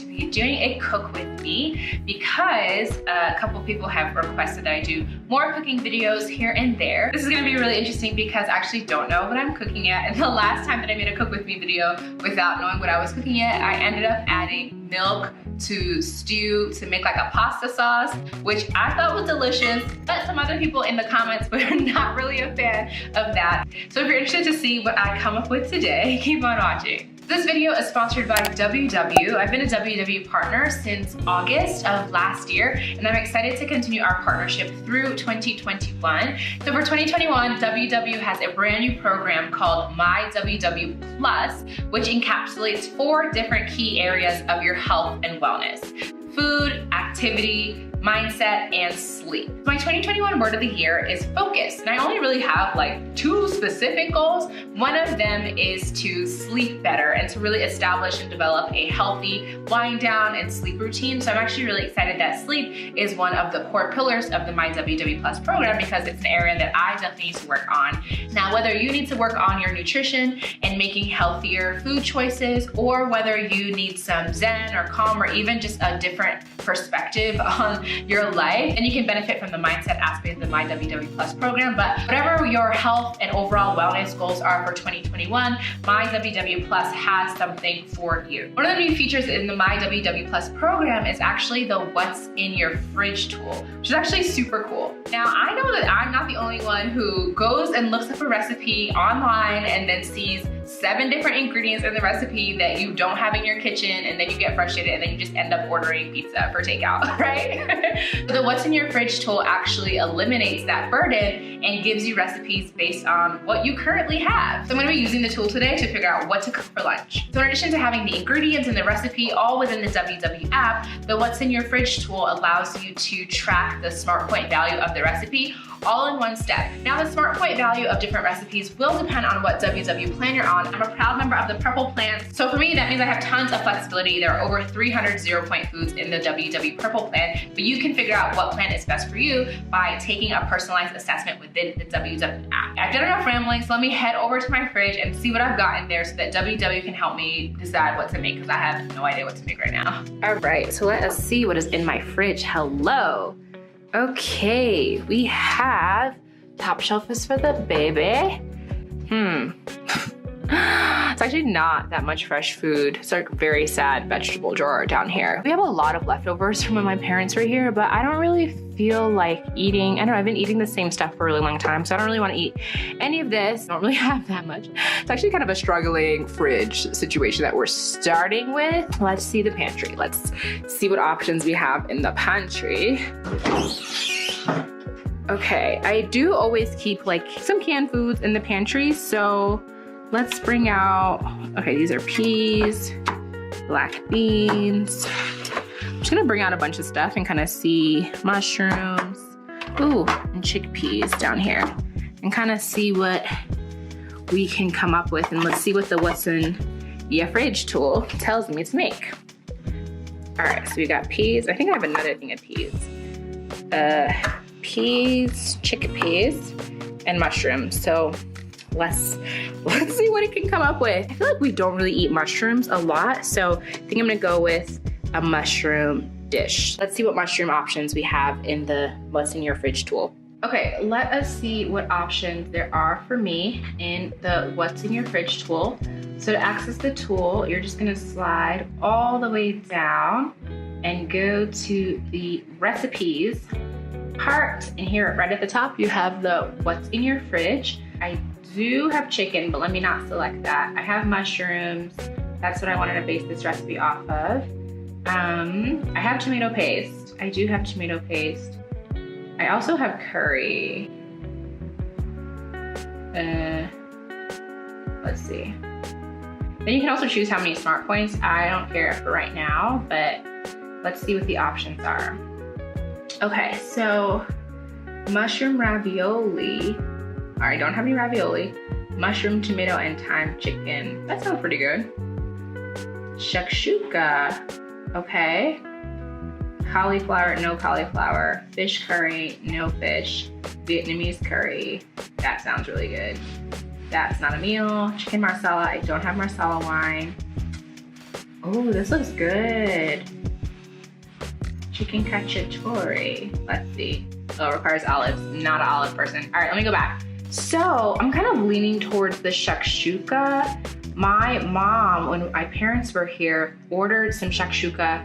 to be doing a cook with me because a couple people have requested that I do more cooking videos here and there. This is gonna be really interesting because I actually don't know what I'm cooking yet. And the last time that I made a cook with me video without knowing what I was cooking yet, I ended up adding milk to stew to make like a pasta sauce, which I thought was delicious, but some other people in the comments were not really a fan of that. So if you're interested to see what I come up with today, keep on watching. This video is sponsored by WW. I've been a WW partner since August of last year, and I'm excited to continue our partnership through 2021. So for 2021, WW has a brand new program called My WW Plus, which encapsulates 4 different key areas of your health and wellness: food, activity, mindset, and sleep. My 2021 word of the year is focus, and I only really have like 2 specific goals. One of them is to sleep better and to really establish and develop a healthy wind down and sleep routine. So I'm actually really excited that sleep is one of the core pillars of the My WW Plus program because it's an area that I definitely need to work on. Now, whether you need to work on your nutrition and making healthier food choices, or whether you need some zen or calm, or even just a different perspective on your life, and you can benefit from the mindset aspect of the My WW Plus program. But whatever your health and overall wellness goals are for 2021, My WW Plus has something for you. One of the new features in the My WW Plus program is actually the What's in Your Fridge tool, which is actually super cool. Now, I know that I'm not the only one who goes and looks up a recipe online and then sees 7 different ingredients in the recipe that you don't have in your kitchen, and then you get frustrated and then you just end up ordering pizza for takeout, right? The What's in Your Fridge tool actually eliminates that burden and gives you recipes based on what you currently have. So I'm gonna be using the tool today to figure out what to cook for lunch. So in addition to having the ingredients and the recipe all within the WW app, the What's in Your Fridge tool allows you to track the smart point value of the recipe all in one step. Now, the smart point value of different recipes will depend on what WW plan you're on. I'm a proud member of the Purple plan. So for me, that means I have tons of flexibility. There are over 300 0-point foods in the WW Purple plan, but you can figure out what plan is best for you by taking a personalized assessment within the WW app. I've done enough rambling, so let me head over to my fridge and see what I've got in there so that WW can help me decide what to make, because I have no idea what to make right now. All right, so let us see what is in my fridge. Hello. Okay, we have top shelf is for the baby. It's actually not that much fresh food. It's like a very sad vegetable drawer down here. We have a lot of leftovers from when my parents were here, but I don't really feel like eating. I don't know, I've been eating the same stuff for a really long time, so I don't really want to eat any of this. I don't really have that much. It's actually kind of a struggling fridge situation that we're starting with. Let's see the pantry. Let's see what options we have in the pantry. Okay, I do always keep like some canned foods in the pantry, so let's bring out, okay, these are peas, black beans. I'm just gonna bring out a bunch of stuff and kind of see mushrooms, ooh, and chickpeas down here, and kind of see what we can come up with, and let's see what the What's in Your Fridge tool tells me to make. All right, so we got peas. I think I have another thing of peas. Peas, chickpeas, and mushrooms. So let's see what it can come up with. I feel like we don't really eat mushrooms a lot, so I think I'm gonna go with a mushroom dish. Let's see what mushroom options we have in the What's in Your Fridge tool. Okay, let us see what options there are for me in the What's in Your Fridge tool. So to access the tool, you're just gonna slide all the way down and go to the recipes part. And here right at the top, you have the What's in Your Fridge. I do have chicken, but let me not select that. I have mushrooms. That's what I wanted to base this recipe off of. I have tomato paste. I do have tomato paste. I also have curry. Let's see. Then you can also choose how many smart points. I don't care for right now, but let's see what the options are. Okay, so mushroom ravioli. All right, don't have any ravioli. Mushroom, tomato, and thyme chicken. That sounds pretty good. Shakshuka. Okay. Cauliflower, no cauliflower. Fish curry, no fish. Vietnamese curry. That sounds really good. That's not a meal. Chicken marsala. I don't have marsala wine. Oh, this looks good. Chicken cacciatore. Let's see. Oh, it requires olives. Not an olive person. All right, let me go back. So I'm kind of leaning towards the shakshuka. My mom, when my parents were here, ordered some shakshuka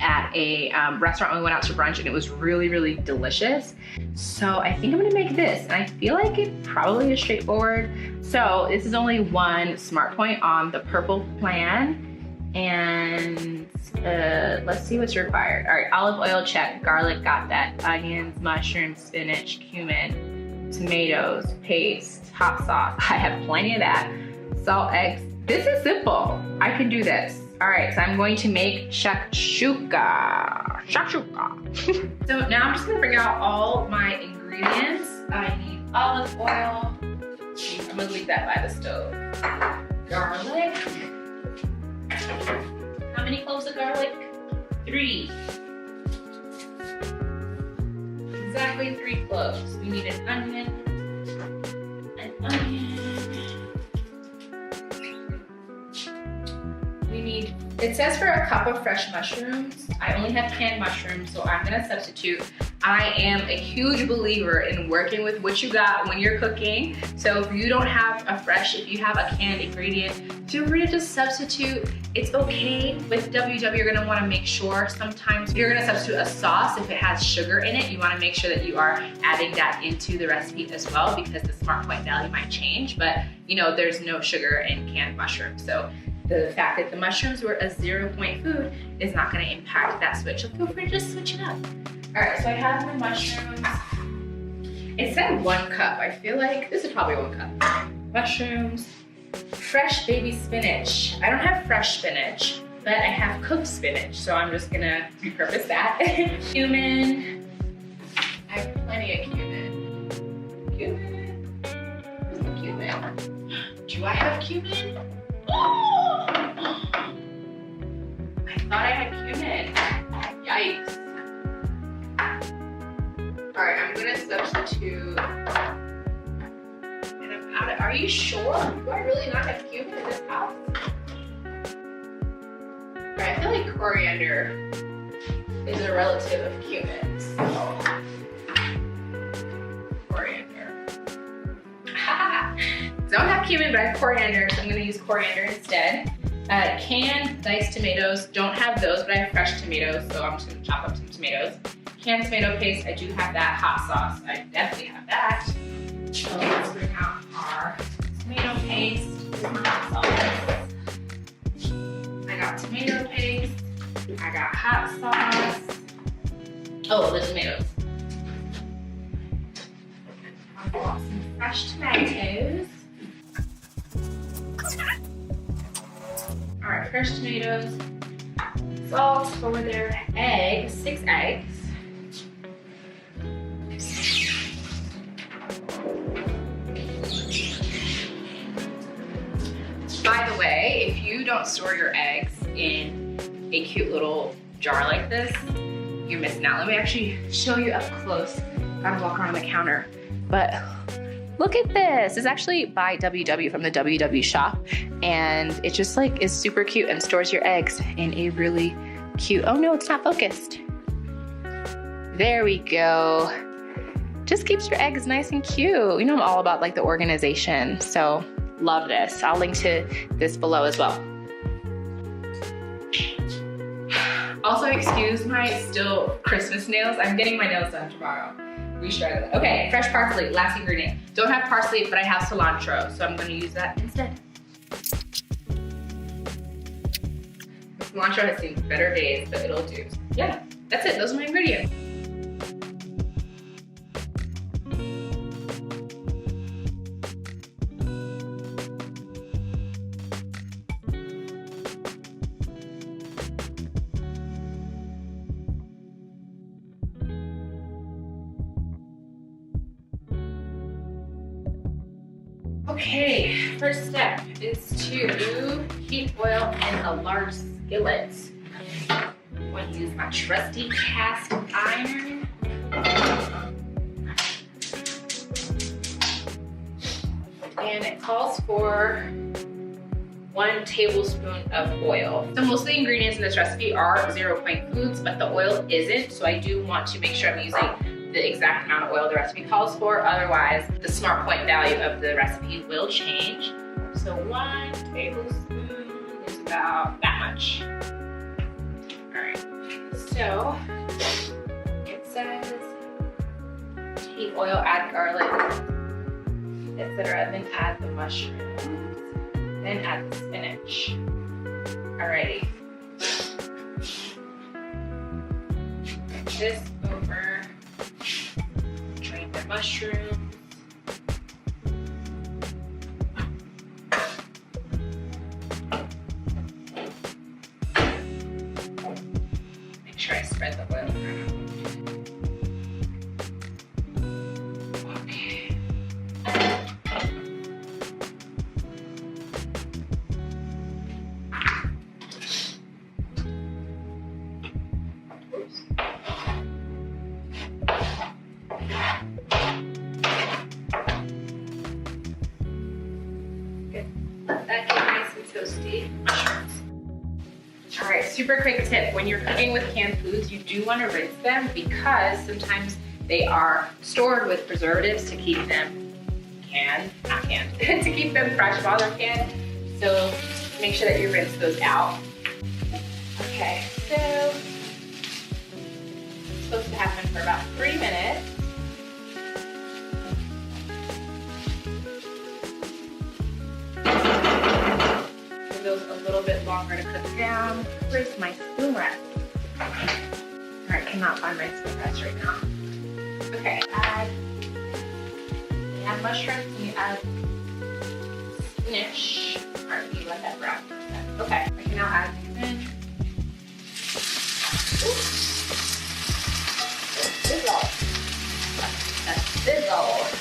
at a restaurant when we went out to brunch, and it was really, really delicious. So I think I'm gonna make this, and I feel like it probably is straightforward. So this is only one smart point on the purple plan. And let's see what's required. All right, olive oil, check. Garlic, got that. Onions, mushrooms, spinach, cumin, tomatoes, paste, hot sauce. I have plenty of that. Salt, eggs. This is simple. I can do this. All right, so I'm going to make shakshuka. Shakshuka. So now I'm just gonna bring out all my ingredients. I need olive oil. I'm gonna leave that by the stove. Garlic. How many cloves of garlic? 3. Exactly 3 cloves. We need an onion. We need, it says for a cup of fresh mushrooms. I only have canned mushrooms, so I'm gonna substitute. I am a huge believer in working with what you got when you're cooking. So if you don't have a fresh, if you have a canned ingredient, feel free to just substitute. It's okay. With WW, you're gonna wanna make sure sometimes if you're gonna substitute a sauce, if it has sugar in it, you wanna make sure that you are adding that into the recipe as well, because the smart point value might change, but you know, there's no sugar in canned mushrooms. So the fact that the mushrooms were a 0-point food is not gonna impact that switch. So feel free to just switch it up. All right, so I have my mushrooms. It said 1 cup. I feel like this is probably 1 cup. Mushrooms, fresh baby spinach. I don't have fresh spinach, but I have cooked spinach, so I'm just gonna repurpose that. Cumin. I have plenty of cumin. Cumin. Where's the cumin? Do I have cumin? Oh! I thought I had cumin. Yikes. All right, I'm gonna substitute. And I'm out of, are you sure? Do I really not have cumin in this house? All right, I feel like coriander is a relative of cumin. So. Coriander. Don't have cumin, but I have coriander, so I'm gonna use coriander instead. Canned diced tomatoes, don't have those, but I have fresh tomatoes, so I'm just gonna chop up some tomatoes. Canned tomato paste, I do have that. Hot sauce, I definitely have that. So let's bring out our tomato paste. Here's my hot sauce. I got tomato paste. I got hot sauce. Oh, the tomatoes. I bought some fresh tomatoes. All right, fresh tomatoes. Salt for their eggs, 6 eggs. By the way, if you don't store your eggs in a cute little jar like this, you're missing out. Let me actually show you up close. Gotta walk around the counter. But look at this. It's actually by WW from the WW shop. And it just like is super cute and stores your eggs in a really cute, oh no, it's not focused. There we go. Just keeps your eggs nice and cute. You know, I'm all about like the organization. So love this. I'll link to this below as well. Also, excuse my still Christmas nails. I'm getting my nails done tomorrow. Restruggling. Okay, fresh parsley, last ingredient. Don't have parsley, but I have cilantro, so I'm gonna use that instead. Cilantro has seen better days, but it'll do. Yeah, that's it. Those are my ingredients. Okay, first step is to heat oil in a large skillet. I'm going to use my trusty cast iron. And it calls for 1 tablespoon of oil. So most of the ingredients in this recipe are 0 point foods, but the oil isn't. So I do want to make sure I'm using the exact amount of oil the recipe calls for. Otherwise, the smart point value of the recipe will change. So 1 tablespoon is about that much. All right, so it says heat oil, add garlic, etc. Then add the mushrooms, then add the spinach. Alrighty. Put this over, drain the mushrooms. Make sure I spread the oil around. That get nice and toasty. Mushrooms. All right, super quick tip. When you're cooking with canned foods, you do want to rinse them because sometimes they are stored with preservatives to keep them to keep them fresh while they're canned. So make sure that you rinse those out. Okay, so it's supposed to happen for about 3 minutes. Those a little bit longer to cook down. Where's my spoon rest? All right, cannot find my spoon rest right now. Okay, add mushrooms and you add spinach. All right, you let that brown. Okay, I can now add these in. Sizzle. That's sizzle.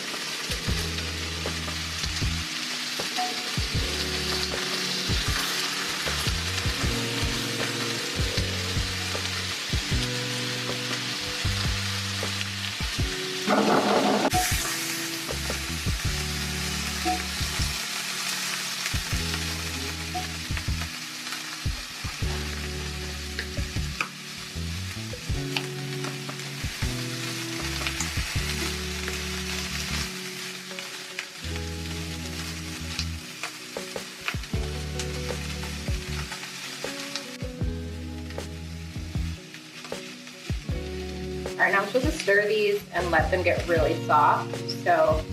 All right, now I'm supposed to stir these and let them get really soft. So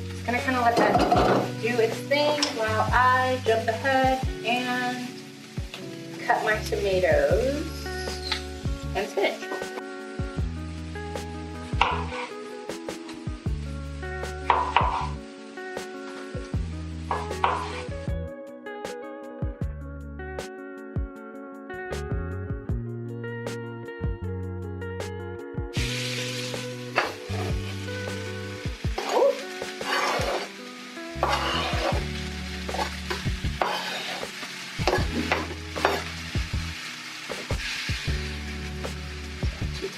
just gonna kind of let that do its thing while I jump ahead and cut my tomatoes and spinach.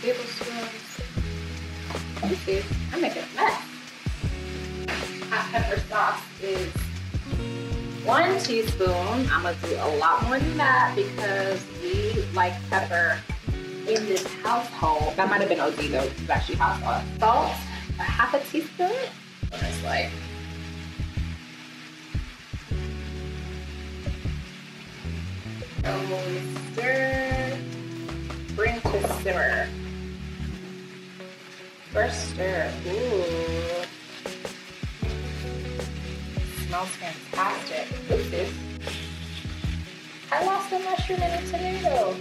Tablespoons. I'm making a mess. Hot pepper sauce is 1 teaspoon. I'm gonna do a lot more than that because we like pepper in this household. That might have been OD though, it's actually hot sauce. Salt, a 1/2 teaspoon. What is like? Stir, bring to simmer. First stir. Ooh. Smells fantastic. Oops. I lost a mushroom and a tomato.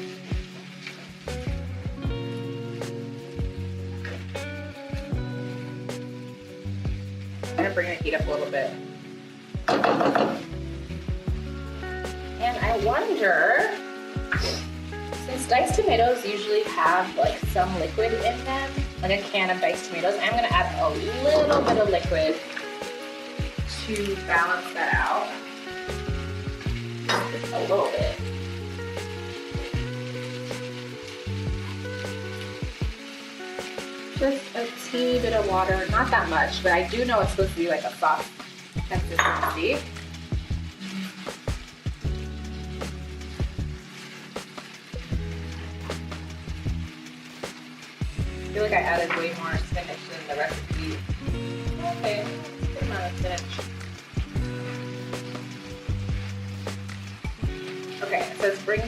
I'm gonna bring the heat up a little bit. And I wonder, since diced tomatoes usually have like some liquid in them, like a can of diced tomatoes, I'm gonna add a little bit of liquid to balance that out. Just a little bit. Just a teeny bit of water, not that much, but I do know it's supposed to be like a sauce consistency. feel like I added way more spinach than the recipe. Okay, good amount of spinach. Okay, it says bring to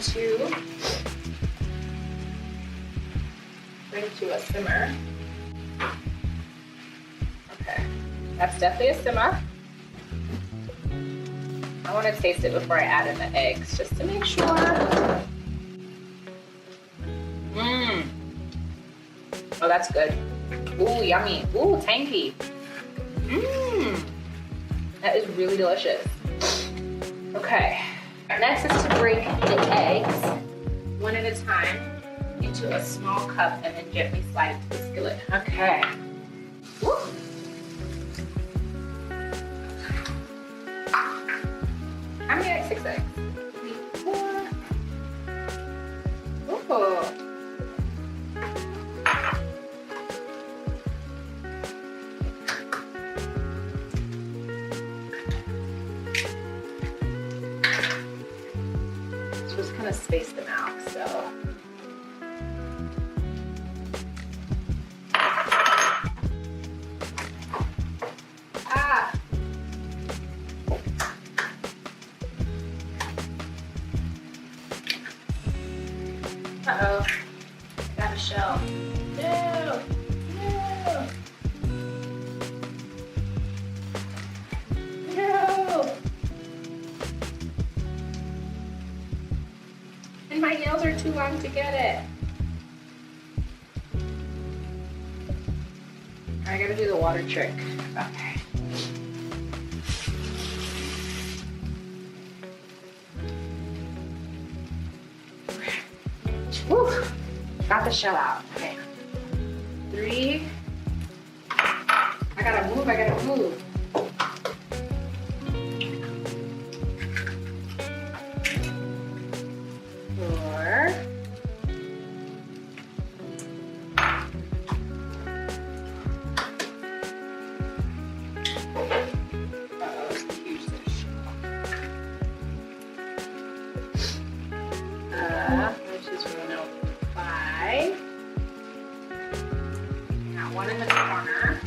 a simmer. Okay, that's definitely a simmer. I want to taste it before I add in the eggs, just to make sure. Oh, that's good. Ooh, yummy. Ooh, tangy. That is really delicious. Okay. Next is to break the eggs one at a time into a small cup and then gently slide it to the skillet. Okay. Woo. How many eggs? 6 eggs. 3, 4. Ooh. Just kind of space them out, so. Uh-oh, got a shell. No, no, no. And my nails are too long to get it. I gotta do the water trick. Okay. Woo! Got the shell out. Okay. 3. I gotta move. 4. 5. Got one in the corner.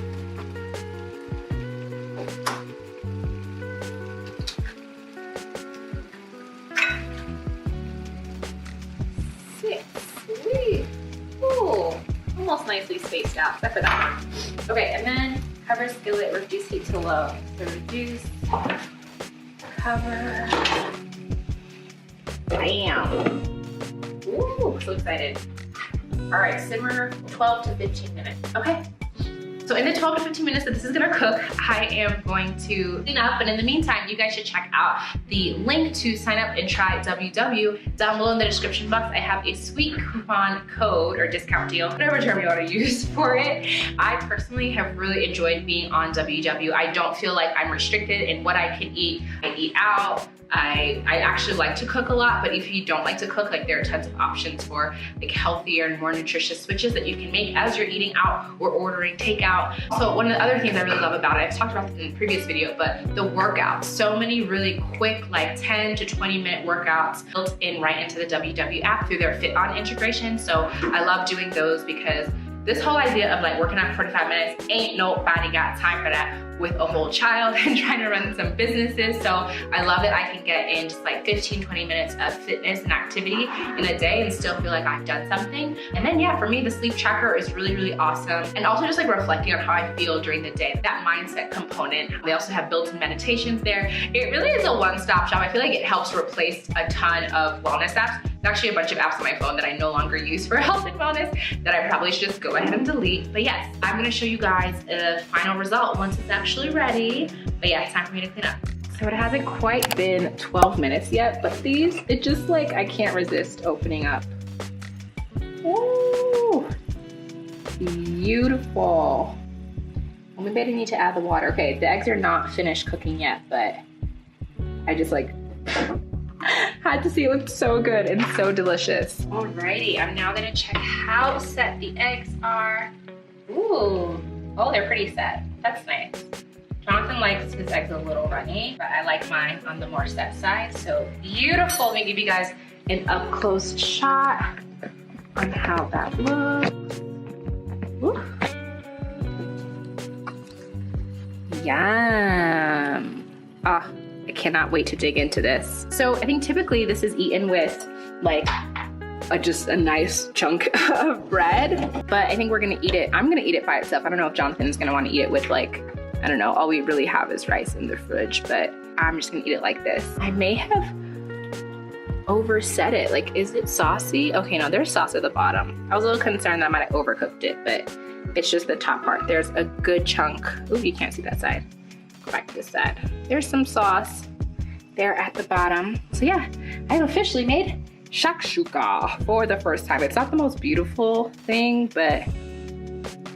6. Sweet. Ooh, almost nicely spaced out, except for that one. Okay, and then cover skillet, reduce heat to low. So reduce, cover. Bam. Ooh, so excited. All right, simmer 12 to 15 minutes. Okay. So in the 12 to 15 minutes that this is gonna cook, I am going to clean up. And in the meantime, you guys should check out the link to sign up and try WW down below in the description box. I have a sweet coupon code or discount deal, whatever term you want to use for it. I personally have really enjoyed being on WW. I don't feel like I'm restricted in what I can eat. I eat out. I actually like to cook a lot, but if you don't like to cook, like there are tons of options for like healthier and more nutritious switches that you can make as you're eating out or ordering takeout. So one of the other things I really love about it, I've talked about this in the previous video, but the workouts, so many really quick, like 10 to 20 minute workouts built in right into the WW app through their Fit On integration. So I love doing those because this whole idea of like working out for 45 minutes, ain't nobody got time for that with a whole child and trying to run some businesses. So I love that I can get in just like 15, 20 minutes of fitness and activity in a day and still feel like I've done something. And then yeah, for me, the sleep tracker is really, really awesome. And also just like reflecting on how I feel during the day, that mindset component. They also have built-in meditations there. It really is a one-stop shop. I feel like it helps replace a ton of wellness apps. There's actually a bunch of apps on my phone that I no longer use for health and wellness that I probably should just go ahead and delete. But yes, I'm gonna show you guys a final result once it's actually ready. But yeah, it's time for me to clean up. So it hasn't quite been 12 minutes yet, but these, it just like, I can't resist opening up. Ooh, beautiful. Well, maybe I didn't need to add the water. Okay, the eggs are not finished cooking yet, but I just like, had to see, it looked so good and so delicious. Alrighty, I'm now gonna check how set the eggs are. Ooh, oh, they're pretty set. That's nice. Jonathan likes his eggs a little runny, but I like mine on the more set side. So beautiful. Let me give you guys an up close shot on how that looks. Ooh. Yum. Ah, I cannot wait to dig into this. So I think typically this is eaten with like just a nice chunk of bread, but I think we're gonna eat it. I'm gonna eat it by itself. I don't know if Jonathan's gonna wanna eat it with like, I don't know, all we really have is rice in the fridge, but I'm just gonna eat it like this. I may have overset it. Like, is it saucy? Okay, no, there's sauce at the bottom. I was a little concerned that I might have overcooked it, but it's just the top part. There's a good chunk. Ooh, you can't see that side. Go back to this side. There's some sauce there at the bottom. So yeah, I've officially made shakshuka for the first time. It's not the most beautiful thing, but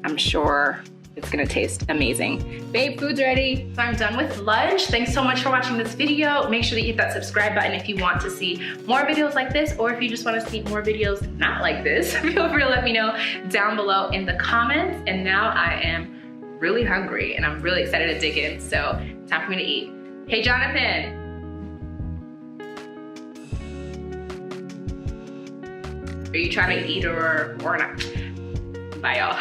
I'm sure it's gonna taste amazing. Babe, food's ready. So I'm done with lunch. Thanks so much for watching this video. Make sure that you hit that subscribe button if you want to see more videos like this, or if you just want to see more videos not like this, feel free to let me know down below in the comments. And now I am really hungry and I'm really excited to dig in. So time for me to eat. Hey, Jonathan. Are you trying to eat or not? Bye, y'all.